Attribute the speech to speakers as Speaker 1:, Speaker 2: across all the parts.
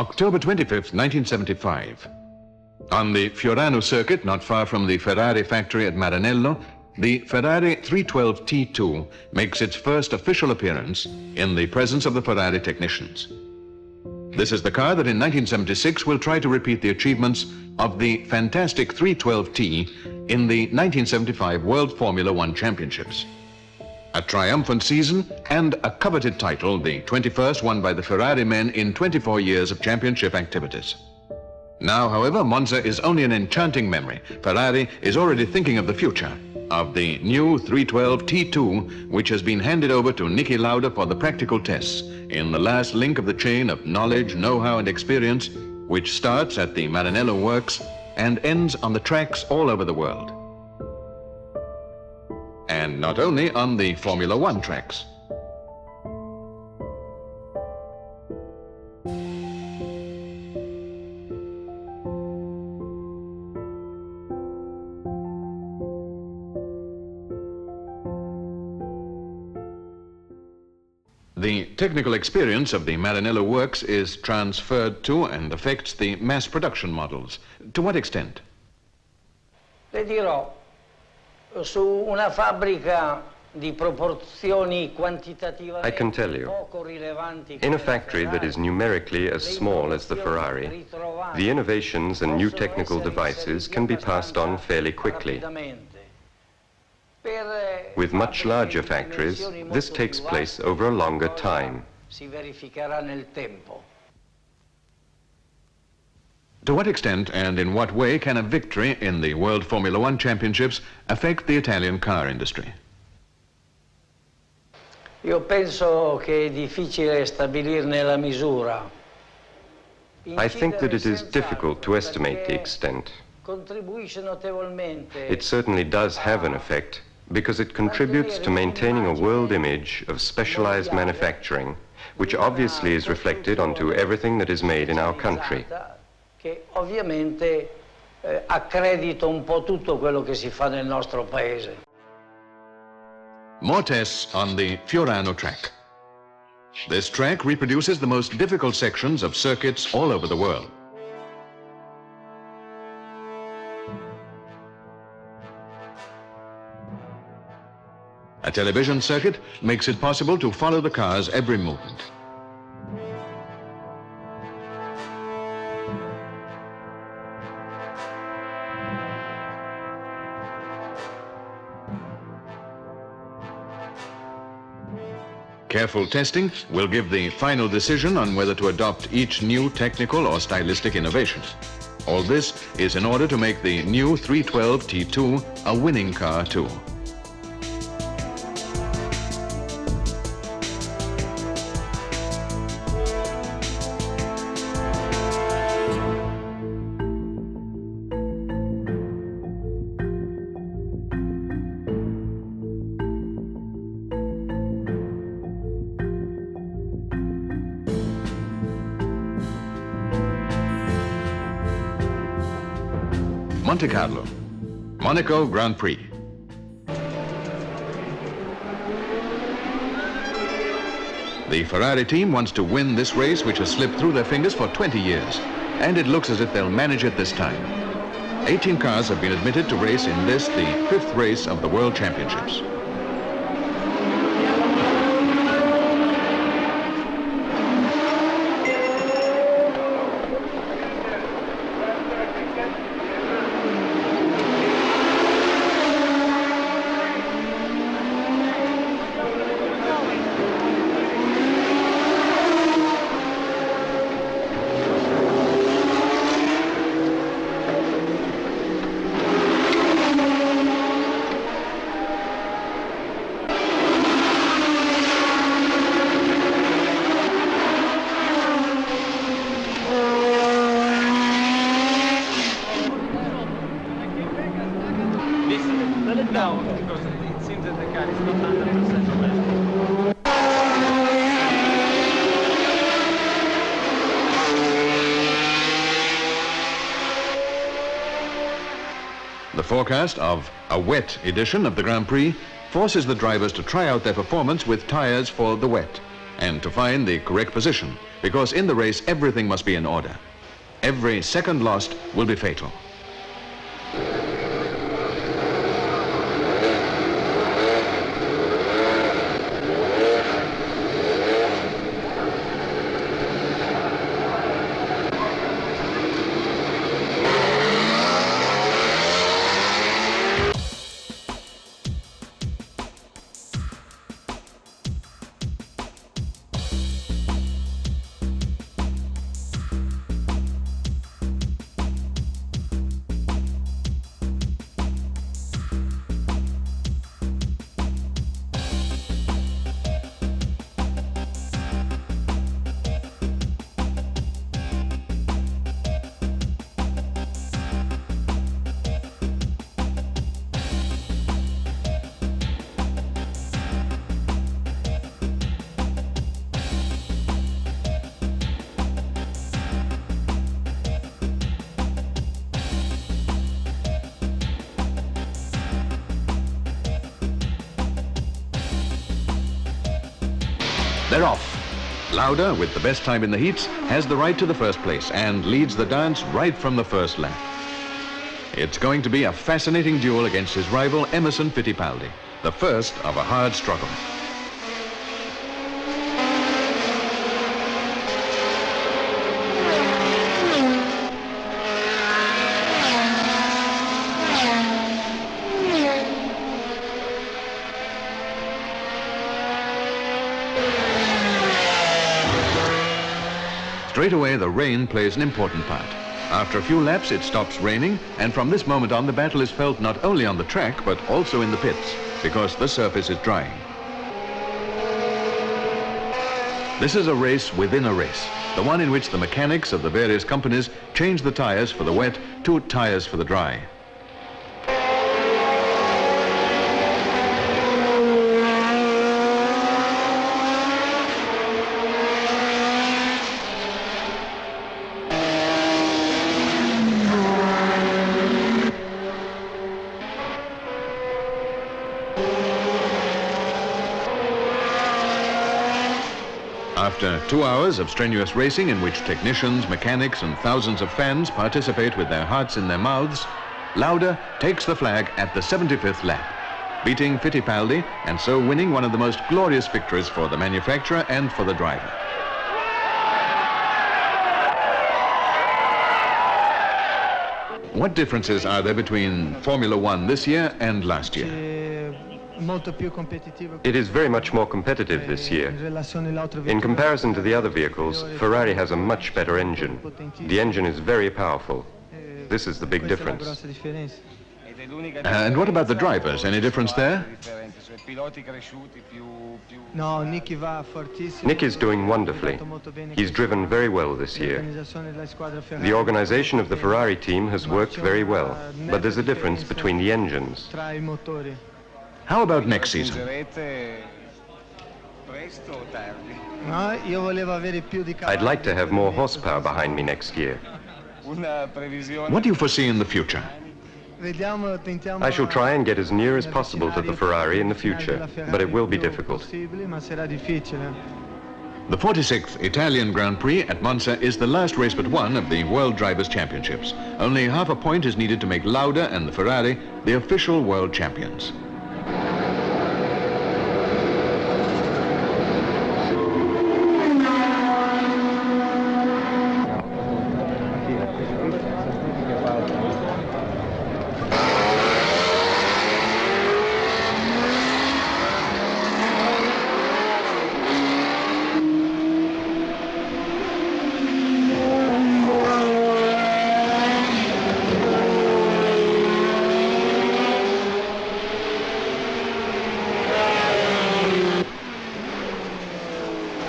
Speaker 1: October 25th, 1975. On the Fiorano circuit, not far from the Ferrari factory at Maranello, the Ferrari 312 T2 makes its first official appearance in the presence of the Ferrari technicians. This is the car that in 1976 will try to repeat the achievements of the fantastic 312T in the 1975 World Formula One Championships. A triumphant season and a coveted title, the 21st won by the Ferrari men in 24 years of championship activities. Now, however, Monza is only an enchanting memory. Ferrari is already thinking of the future, of the new 312 T2, which has been handed over to Niki Lauda for the practical tests in the last link of the chain of knowledge, know-how and experience, which starts at the Maranello works and ends on the tracks all over the world. And not only on the Formula One tracks. The technical experience of the Maranello works is transferred to and affects the mass production models. To what extent?
Speaker 2: Le dirò, su una fabbrica di proporzioni quantitativamente
Speaker 3: I can tell you, in a factory that is numerically as small as the Ferrari, the innovations and new technical devices can be passed on fairly quickly. With much larger factories, this takes place over a longer time.
Speaker 1: To what extent and in what way can a victory in the World Formula One Championships affect the Italian car industry?
Speaker 2: Io penso che è difficile stabilirne la misura.
Speaker 3: I think that it is difficult to estimate the extent. It certainly does have an effect, because it contributes to maintaining a world image of specialized manufacturing, which obviously is reflected onto everything that is made in our country.
Speaker 2: Che ovviamente accredita un po' tutto quello che si fa nel nostro paese.
Speaker 1: More tests on the Fiorano track. This track reproduces the most difficult sections of circuits all over the world. A television circuit makes it possible to follow the car's every movement. Careful testing will give the final decision on whether to adopt each new technical or stylistic innovation. All this is in order to make the new 312 T2 a winning car too. Monte Carlo, Monaco Grand Prix. The Ferrari team wants to win this race, which has slipped through their fingers for 20 years, and it looks as if they'll manage it this time. 18 cars have been admitted to race in this, the 5th race of the World Championships.
Speaker 4: No, because it seems that the car is not 100% ready.
Speaker 1: The forecast of a wet edition of the Grand Prix forces the drivers to try out their performance with tires for the wet and to find the correct position, because in the race everything must be in order. Every second lost will be fatal. They're off. Lauda, with the best time in the heats, has the right to the first place and leads the dance right from the first lap. It's going to be a fascinating duel against his rival Emerson Fittipaldi, the first of a hard struggle. Straight away, the rain plays an important part. After a few laps, it stops raining, and from this moment on, the battle is felt not only on the track, but also in the pits, because the surface is drying. This is a race within a race, the one in which the mechanics of the various companies change the tires for the wet to tires for the dry. After 2 hours of strenuous racing in which technicians, mechanics and thousands of fans participate with their hearts in their mouths, Lauda takes the flag at the 75th lap, beating Fittipaldi and so winning one of the most glorious victories for the manufacturer and for the driver. What differences are there between Formula One this year and last year?
Speaker 3: It is very much more competitive this year. In comparison to the other vehicles, Ferrari has a much better engine. The engine is very powerful. This is the big difference.
Speaker 1: And what about the drivers? Any difference there?
Speaker 3: Nick is doing wonderfully. He's driven very well this year. The organization of the Ferrari team has worked very well, but there's a difference between the engines.
Speaker 1: How about next season?
Speaker 3: I'd like to have more horsepower behind me next year.
Speaker 1: What do you foresee in the future?
Speaker 3: I shall try and get as near as possible to the Ferrari in the future, but it will be difficult.
Speaker 1: The 46th Italian Grand Prix at Monza is the last race but one of the World Drivers' Championships. Only half a point is needed to make Lauda and the Ferrari the official world champions.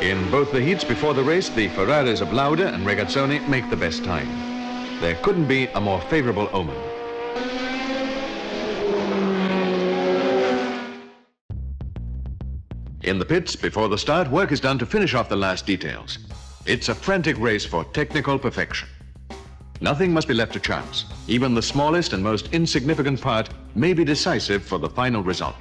Speaker 1: In both the heats before the race, the Ferraris of Lauda and Regazzoni make the best time. There couldn't be a more favorable omen. In the pits, before the start, work is done to finish off the last details. It's a frantic race for technical perfection. Nothing must be left to chance. Even the smallest and most insignificant part may be decisive for the final result.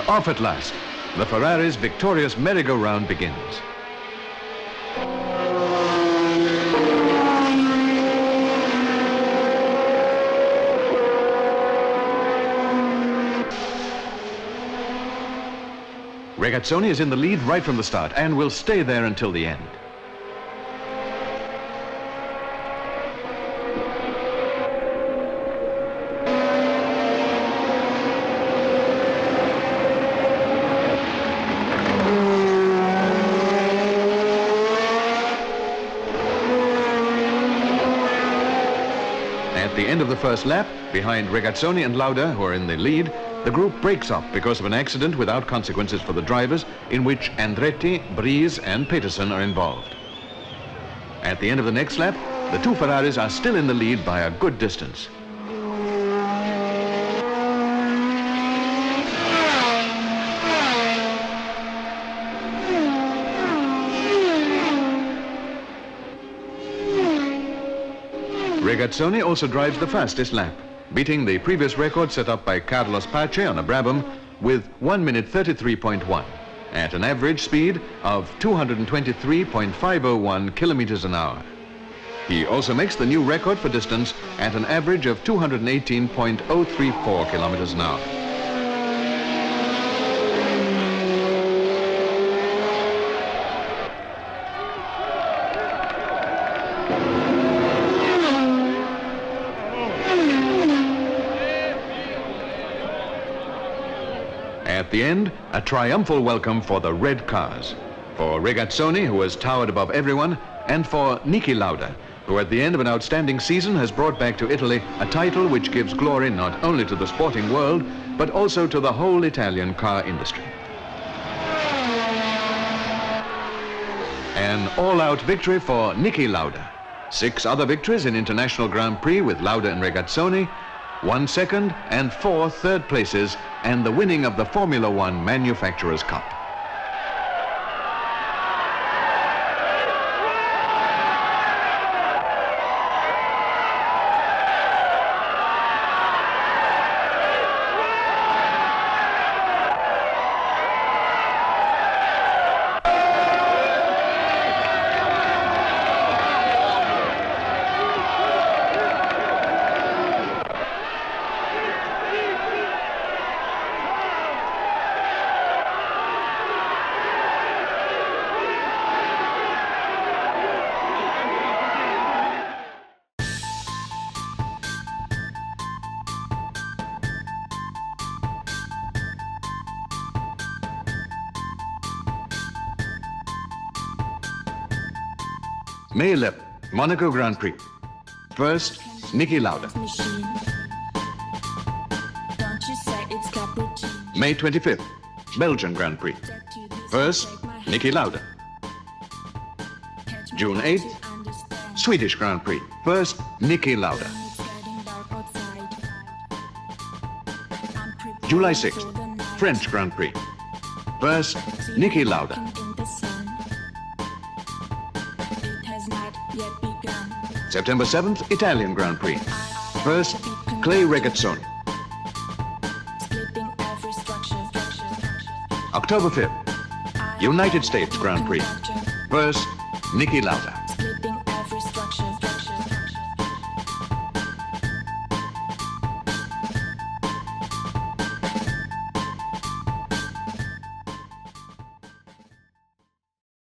Speaker 1: Off at last. The Ferrari's victorious merry-go-round begins. Regazzoni is in the lead right from the start and will stay there until the end. At the end of the first lap, behind Regazzoni and Lauda, who are in the lead, the group breaks up because of an accident without consequences for the drivers, in which Andretti, Breeze and Peterson are involved. At the end of the next lap, the two Ferraris are still in the lead by a good distance. Regazzoni also drives the fastest lap, beating the previous record set up by Carlos Pace on a Brabham with 1 minute 33.1 at an average speed of 223.501 kilometers an hour. He also makes the new record for distance at an average of 218.034 kilometers an hour. At the end, a triumphal welcome for the red cars. For Regazzoni, who has towered above everyone, and for Niki Lauda, who at the end of an outstanding season has brought back to Italy a title which gives glory not only to the sporting world, but also to the whole Italian car industry. An all-out victory for Niki Lauda. 6 other victories in International Grand Prix with Lauda and Regazzoni, 1 second and 4 third places, and the winning of the Formula One Manufacturers' Cup. May 11th, Monaco Grand Prix. First, Niki Lauda. May 25th, Belgian Grand Prix. First, Niki Lauda. June 8th, Swedish Grand Prix. First, Niki Lauda. July 6th, French Grand Prix. First, Niki Lauda. September 7th, Italian Grand Prix. First, Clay Regazzoni. October 5th, United States Grand Prix. First, Niki Lauda.